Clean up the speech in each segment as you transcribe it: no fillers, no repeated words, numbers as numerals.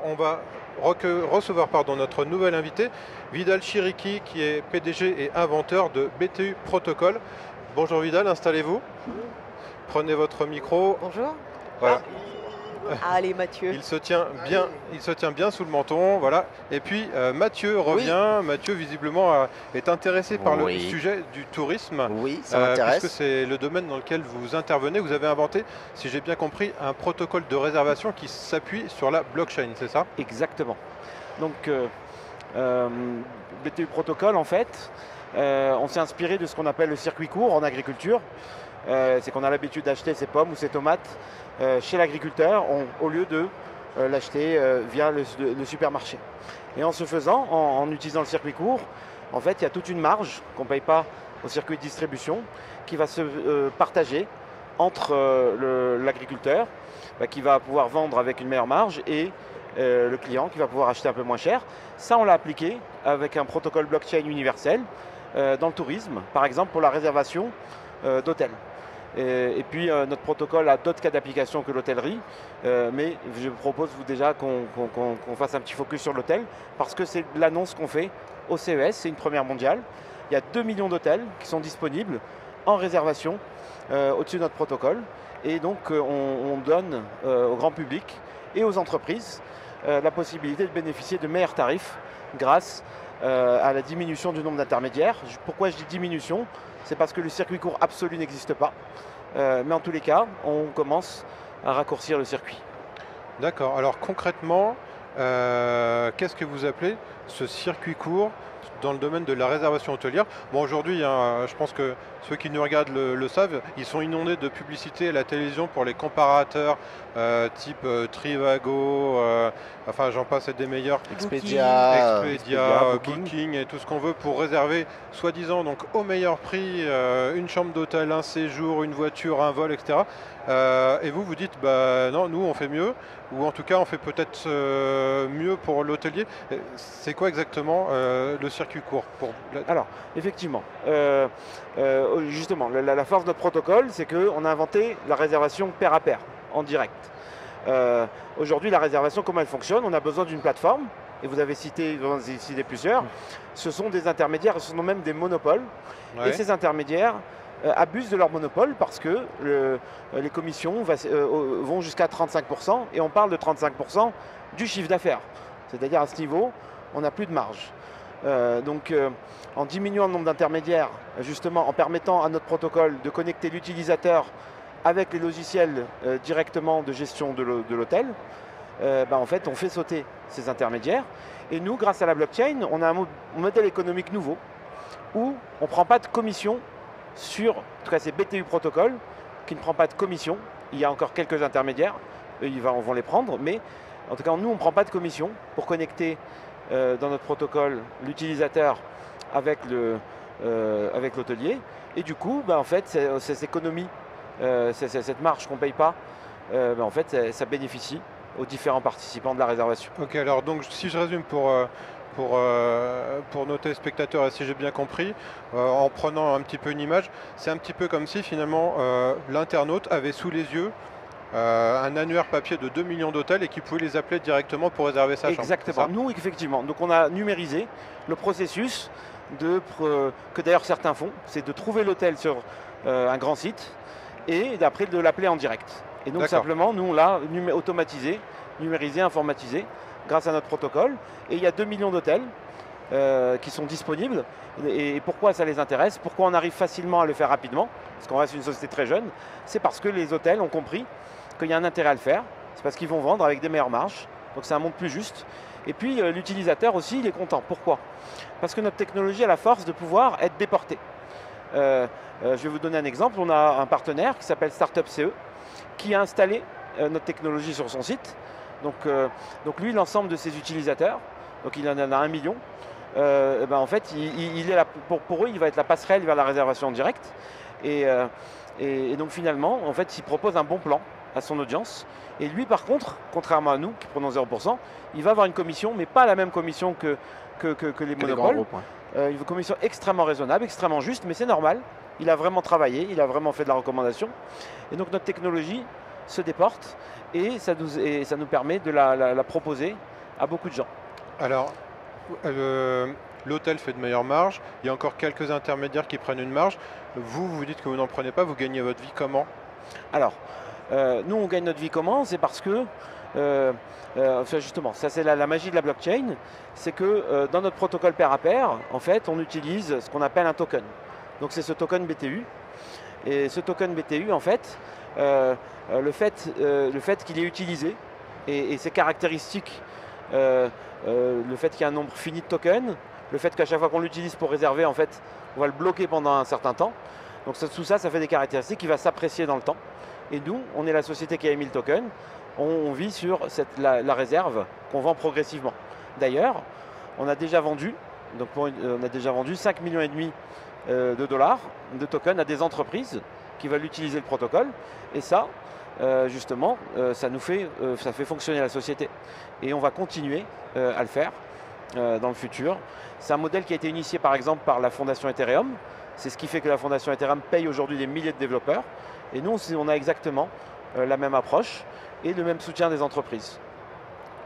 on va recevoir notre nouvel invité, Vidal Chiriki, qui est PDG et inventeur de BTU Protocol. Bonjour Vidal, installez-vous. Prenez votre micro. Bonjour. Voilà. Allez Mathieu. Il se tient bien sous le menton, voilà. Et puis Mathieu revient. Oui. Mathieu visiblement est intéressé par le sujet du tourisme. Oui, ça m'intéresse. Puisque c'est le domaine dans lequel vous intervenez. Vous avez inventé, si j'ai bien compris, un protocole de réservation qui s'appuie sur la blockchain, c'est ça? Exactement. Donc BTU Protocol, en fait, on s'est inspiré de ce qu'on appelle le circuit court en agriculture. C'est qu'on a l'habitude d'acheter ses pommes ou ses tomates chez l'agriculteur au lieu de l'acheter via le supermarché. Et en ce faisant, en utilisant le circuit court, en fait, il y a toute une marge qu'on ne paye pas au circuit de distribution qui va se partager entre l'agriculteur qui va pouvoir vendre avec une meilleure marge et le client qui va pouvoir acheter un peu moins cher. Ça, on l'a appliqué avec un protocole blockchain universel dans le tourisme, par exemple pour la réservation d'hôtels. Et puis notre protocole a d'autres cas d'application que l'hôtellerie, mais je propose déjà qu'on fasse un petit focus sur l'hôtel parce que c'est l'annonce qu'on fait au CES, c'est une première mondiale. Il y a 2 millions d'hôtels qui sont disponibles en réservation au-dessus de notre protocole et donc on donne au grand public et aux entreprises la possibilité de bénéficier de meilleurs tarifs grâce à la diminution du nombre d'intermédiaires. Pourquoi je dis diminution ? C'est parce que le circuit court absolu n'existe pas. Mais en tous les cas, on commence à raccourcir le circuit. D'accord. Alors concrètement, qu'est-ce que vous appelez ce circuit court dans le domaine de la réservation hôtelière? Bon, aujourd'hui, je pense que ceux qui nous regardent le savent, ils sont inondés de publicité à la télévision pour les comparateurs type Trivago, enfin j'en passe, c'est des meilleurs. Expedia, Booking et tout ce qu'on veut pour réserver, soi-disant donc au meilleur prix, une chambre d'hôtel, un séjour, une voiture, un vol, etc. Et vous dites, bah non, nous on fait mieux, ou en tout cas on fait peut-être mieux pour l'hôtelier. C'est quoi exactement le circuit court Alors, effectivement, justement, la force de notre protocole, c'est qu'on a inventé la réservation pair à pair, en direct. Aujourd'hui, la réservation, comment elle fonctionne? On a besoin d'une plateforme, et vous avez cité plusieurs. Ce sont des intermédiaires, ce sont même des monopoles. Ouais. Et ces intermédiaires abusent de leur monopole parce que les commissions vont jusqu'à 35%, et on parle de 35% du chiffre d'affaires. C'est-à-dire à ce niveau, on n'a plus de marge. En diminuant le nombre d'intermédiaires, justement en permettant à notre protocole de connecter l'utilisateur avec les logiciels directement de gestion de l'hôtel, en fait on fait sauter ces intermédiaires. Et nous, grâce à la blockchain, on a un modèle économique nouveau où on ne prend pas de commission sur, en tout cas c'est BTU Protocol qui ne prend pas de commission. Il y a encore quelques intermédiaires, eux on va les prendre, mais en tout cas nous on ne prend pas de commission pour connecter dans notre protocole l'utilisateur avec l'hôtelier. Et du coup, en fait, ces économies, cette marge qu'on ne paye pas, en fait, ça bénéficie aux différents participants de la réservation. Ok, alors donc si je résume pour nos téléspectateurs, et si j'ai bien compris, en prenant un petit peu une image, c'est un petit peu comme si finalement l'internaute avait sous les yeux un annuaire papier de 2 millions d'hôtels et qui pouvait les appeler directement pour réserver sa chambre. Exactement, nous effectivement. Donc on a numérisé le processus que d'ailleurs certains font, c'est de trouver l'hôtel sur un grand site et d'après de l'appeler en direct. Et donc simplement, nous on l'a automatisé, numérisé, informatisé grâce à notre protocole. Et il y a 2 millions d'hôtels qui sont disponibles. Et pourquoi ça les intéresse? Pourquoi on arrive facilement à le faire rapidement? Parce qu'on reste une société très jeune. C'est parce que les hôtels ont compris qu'il y a un intérêt à le faire. C'est parce qu'ils vont vendre avec des meilleures marges. Donc c'est un monde plus juste. Et puis l'utilisateur aussi, il est content. Pourquoi? Parce que notre technologie a la force de pouvoir être déportée. Je vais vous donner un exemple. On a un partenaire qui s'appelle Startup CE qui a installé notre technologie sur son site. Donc lui, l'ensemble de ses utilisateurs, donc il en a 1 million, en fait, il est là, pour eux, il va être la passerelle vers la réservation directe. Et donc finalement, en fait, il propose un bon plan à son audience. Et lui, par contre, contrairement à nous, qui prenons 0%, il va avoir une commission, mais pas la même commission que les monopoles. Il a une commission extrêmement raisonnable, extrêmement juste, mais c'est normal. Il a vraiment travaillé, il a vraiment fait de la recommandation. Et donc notre technologie se déporte et ça nous permet de la proposer à beaucoup de gens. Alors, l'hôtel fait de meilleures marges. Il y a encore quelques intermédiaires qui prennent une marge. Vous dites que vous n'en prenez pas. Vous gagnez votre vie comment? Alors, nous, on gagne notre vie comment? C'est parce que, justement, ça c'est la magie de la blockchain, c'est que dans notre protocole pair à pair, en fait, on utilise ce qu'on appelle un token. Donc c'est ce token BTU. Et ce token BTU, en fait, le fait qu'il est utilisé et ses caractéristiques, le fait qu'il y ait un nombre fini de tokens, le fait qu'à chaque fois qu'on l'utilise pour réserver, en fait, on va le bloquer pendant un certain temps. Donc tout ça, ça fait des caractéristiques qui va s'apprécier dans le temps. Et nous, on est la société qui a émis le token. On vit sur la réserve qu'on vend progressivement. D'ailleurs, on a déjà vendu, on a déjà vendu 5,5 millions de dollars de tokens à des entreprises qui veulent utiliser le protocole. Et ça, justement, ça fait fonctionner la société. Et on va continuer à le faire dans le futur. C'est un modèle qui a été initié par exemple par la fondation Ethereum. C'est ce qui fait que la fondation Ethereum paye aujourd'hui des milliers de développeurs. Et nous, on a exactement la même approche et le même soutien des entreprises.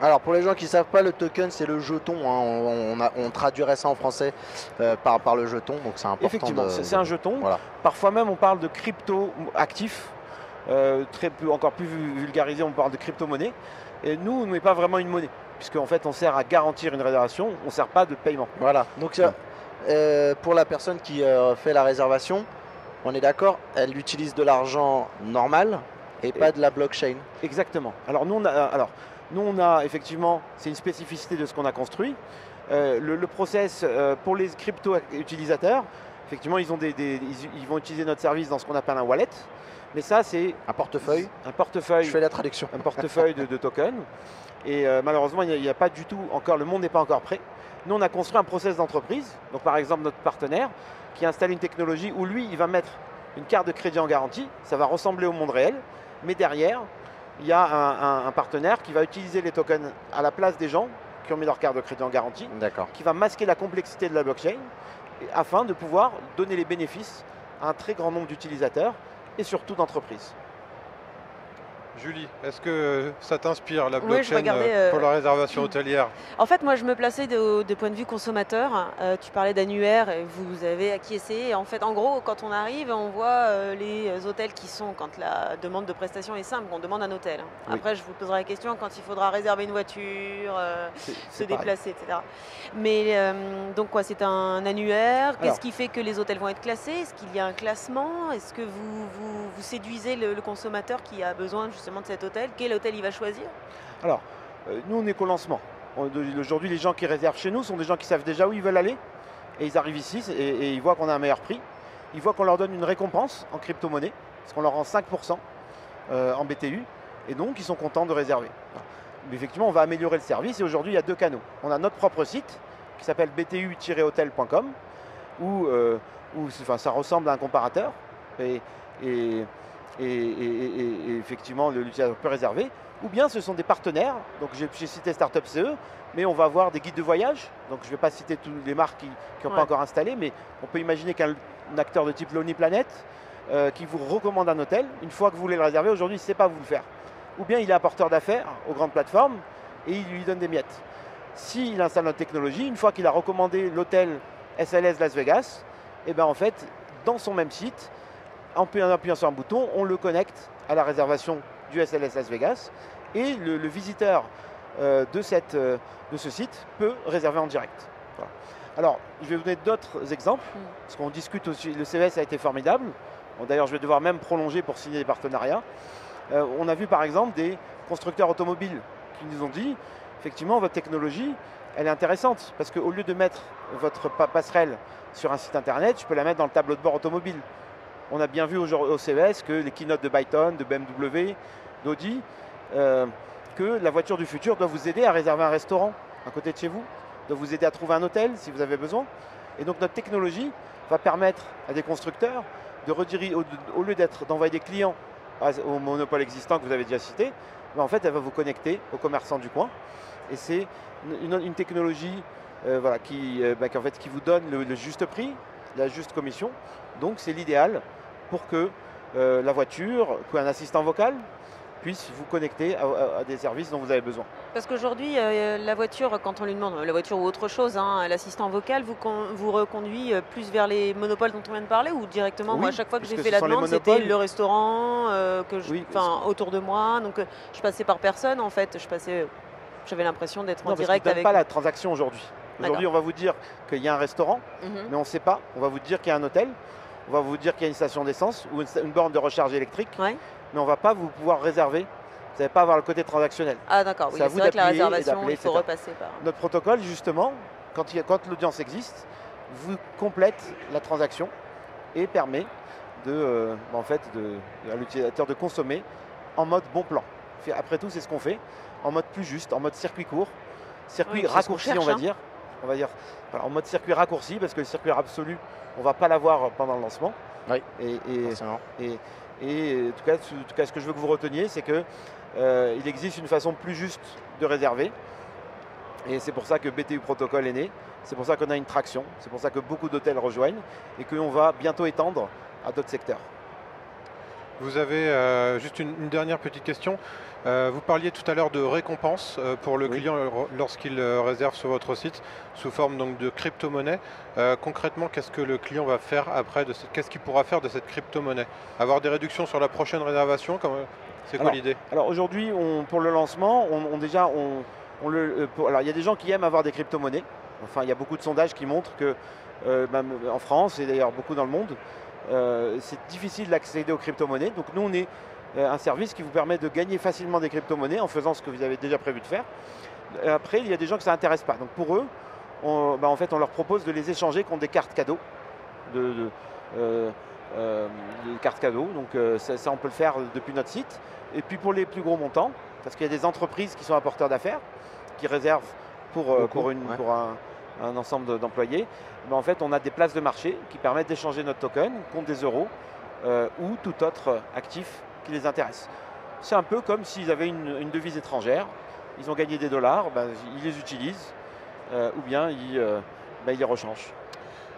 Alors pour les gens qui ne savent pas, le token c'est le jeton, hein. On traduirait ça en français par le jeton, donc c'est important. Effectivement, c'est un jeton. Voilà. Parfois même on parle de crypto-actif, encore plus vulgarisé, on parle de crypto-monnaie. Et nous, on n'est pas vraiment une monnaie, puisqu'en fait on sert à garantir une réservation, on ne sert pas de paiement. Voilà, donc pour la personne qui fait la réservation, on est d'accord, elle utilise de l'argent normal et pas de la blockchain. Exactement. Alors nous on a effectivement, c'est une spécificité de ce qu'on a construit. Le process pour les crypto-utilisateurs, effectivement, ils vont utiliser notre service dans ce qu'on appelle un wallet. Mais ça, c'est un portefeuille. Un portefeuille. Je fais la traduction. Un portefeuille de tokens. Et malheureusement, il n'y a pas du tout encore, le monde n'est pas encore prêt. Nous, on a construit un process d'entreprise. Donc, par exemple, notre partenaire qui a installé une technologie où lui, il va mettre une carte de crédit en garantie. Ça va ressembler au monde réel. Mais derrière, il y a un partenaire qui va utiliser les tokens à la place des gens qui ont mis leur carte de crédit en garantie, qui va masquer la complexité de la blockchain afin de pouvoir donner les bénéfices à un très grand nombre d'utilisateurs et surtout d'entreprises. Julie, est-ce que ça t'inspire la blockchain pour la réservation hôtelière? En fait, moi, je me plaçais de point de vue consommateur. Tu parlais d'annuaire, vous avez acquiescé. Et en fait, en gros, quand on arrive, on voit les hôtels qui sont, quand la demande de prestation est simple, on demande un hôtel. Oui. Après, je vous poserai la question quand il faudra réserver une voiture, se déplacer, etc. Mais donc, quoi, c'est un annuaire. Qu'est-ce qui fait que les hôtels vont être classés? Est-ce qu'il y a un classement? Est-ce que vous séduisez le consommateur qui a besoin justement de cet hôtel? Quel hôtel il va choisir? Alors, nous on est qu'au lancement. Aujourd'hui, les gens qui réservent chez nous sont des gens qui savent déjà où ils veulent aller. Et ils arrivent ici et ils voient qu'on a un meilleur prix. Ils voient qu'on leur donne une récompense en crypto-monnaie, parce qu'on leur rend 5% en BTU. Et donc, ils sont contents de réserver. Mais effectivement, on va améliorer le service. Et aujourd'hui, il y a deux canaux. On a notre propre site qui s'appelle btu-hotel.com où ça ressemble à un comparateur. Et effectivement, l'utilisateur peut réserver. Ou bien ce sont des partenaires. Donc j'ai cité Startup CE, mais on va avoir des guides de voyage. Donc je ne vais pas citer toutes les marques qui n'ont pas encore installé, mais on peut imaginer qu'un acteur de type Lonely Planet qui vous recommande un hôtel, une fois que vous voulez le réserver, aujourd'hui il ne sait pas vous le faire. Ou bien il est un porteur d'affaires aux grandes plateformes et il lui donne des miettes. S'il installe notre technologie, une fois qu'il a recommandé l'hôtel SLS Las Vegas, et bien en fait, dans son même site, en appuyant sur un bouton, on le connecte à la réservation du SLS Las Vegas et le visiteur de ce site peut réserver en direct. Voilà. Alors, je vais vous donner d'autres exemples, parce qu'on discute aussi, le CES a été formidable. Bon, d'ailleurs, je vais devoir même prolonger pour signer des partenariats. On a vu par exemple des constructeurs automobiles qui nous ont dit, effectivement, votre technologie, elle est intéressante, parce qu'au lieu de mettre votre passerelle sur un site internet, je peux la mettre dans le tableau de bord automobile. On a bien vu au CES que les keynotes de Byton, de BMW, d'Audi, que la voiture du futur doit vous aider à réserver un restaurant à côté de chez vous, doit vous aider à trouver un hôtel si vous avez besoin. Et donc notre technologie va permettre à des constructeurs de rediriger, au lieu d'envoyer des clients au monopole existant que vous avez déjà cité, en fait elle va vous connecter aux commerçants du coin. Et c'est une technologie qui vous donne le juste prix, la juste commission. Donc c'est l'idéal pour que la voiture, qu'un assistant vocal, puisse vous connecter à des services dont vous avez besoin. Parce qu'aujourd'hui, la voiture, quand on lui demande, la voiture ou autre chose, hein, l'assistant vocal vous reconduit plus vers les monopoles dont on vient de parler ou directement, moi, à chaque fois que j'ai fait la demande, c'était le restaurant autour de moi. Donc, je passais par personne, en fait. J'avais l'impression d'être en direct avec... pas la transaction aujourd'hui. Aujourd'hui, on va vous dire qu'il y a un restaurant, mais on ne sait pas. On va vous dire qu'il y a un hôtel, on va vous dire qu'il y a une station d'essence ou une borne de recharge électrique, mais on ne va pas vous pouvoir réserver. Vous n'allez pas avoir le côté transactionnel. Ah d'accord, oui, c'est vrai que la réservation, il faut repasser par... Notre protocole, justement, quand l'audience existe, vous complète la transaction et permet à l'utilisateur de consommer en mode bon plan. Après tout, c'est ce qu'on fait, en mode plus juste, en mode circuit court, circuit raccourci, on va dire. En mode circuit raccourci, parce que le circuit absolu, on ne va pas l'avoir pendant le lancement. Oui, et en tout cas, ce que je veux que vous reteniez, c'est qu'il existe une façon plus juste de réserver. Et c'est pour ça que BTU Protocol est né. C'est pour ça qu'on a une traction. C'est pour ça que beaucoup d'hôtels rejoignent et qu'on va bientôt étendre à d'autres secteurs. Vous avez juste une dernière petite question. Vous parliez tout à l'heure de récompense pour le client lorsqu'il réserve sur votre site sous forme donc de crypto-monnaie. Concrètement, qu'est-ce que le client va faire après qu'est-ce qu'il pourra faire de cette crypto-monnaie? Avoir des réductions sur la prochaine réservation? C'est quoi l'idée? Alors aujourd'hui, pour le lancement, il y a des gens qui aiment avoir des crypto-monnaies. Enfin, il y a beaucoup de sondages qui montrent que, même en France et d'ailleurs beaucoup dans le monde, c'est difficile d'accéder aux crypto-monnaies. Donc nous, on est un service qui vous permet de gagner facilement des crypto-monnaies en faisant ce que vous avez déjà prévu de faire. Après, il y a des gens que ça n'intéresse pas. Donc pour eux, en fait, on leur propose de les échanger contre des cartes cadeaux. Des cartes cadeaux. Donc ça, on peut le faire depuis notre site. Et puis pour les plus gros montants, parce qu'il y a des entreprises qui sont apporteurs d'affaires, qui réservent pour un ensemble d'employés, mais en fait, on a des places de marché qui permettent d'échanger notre token contre des euros ou tout autre actif qui les intéresse. C'est un peu comme s'ils avaient une devise étrangère, ils ont gagné des dollars, ils les utilisent ou bien ils les rechangent.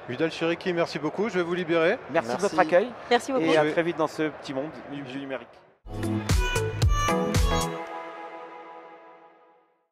Vidal Chiriqui, merci beaucoup, je vais vous libérer. Merci de votre accueil. Merci beaucoup. Et à très vite dans ce petit monde du numérique.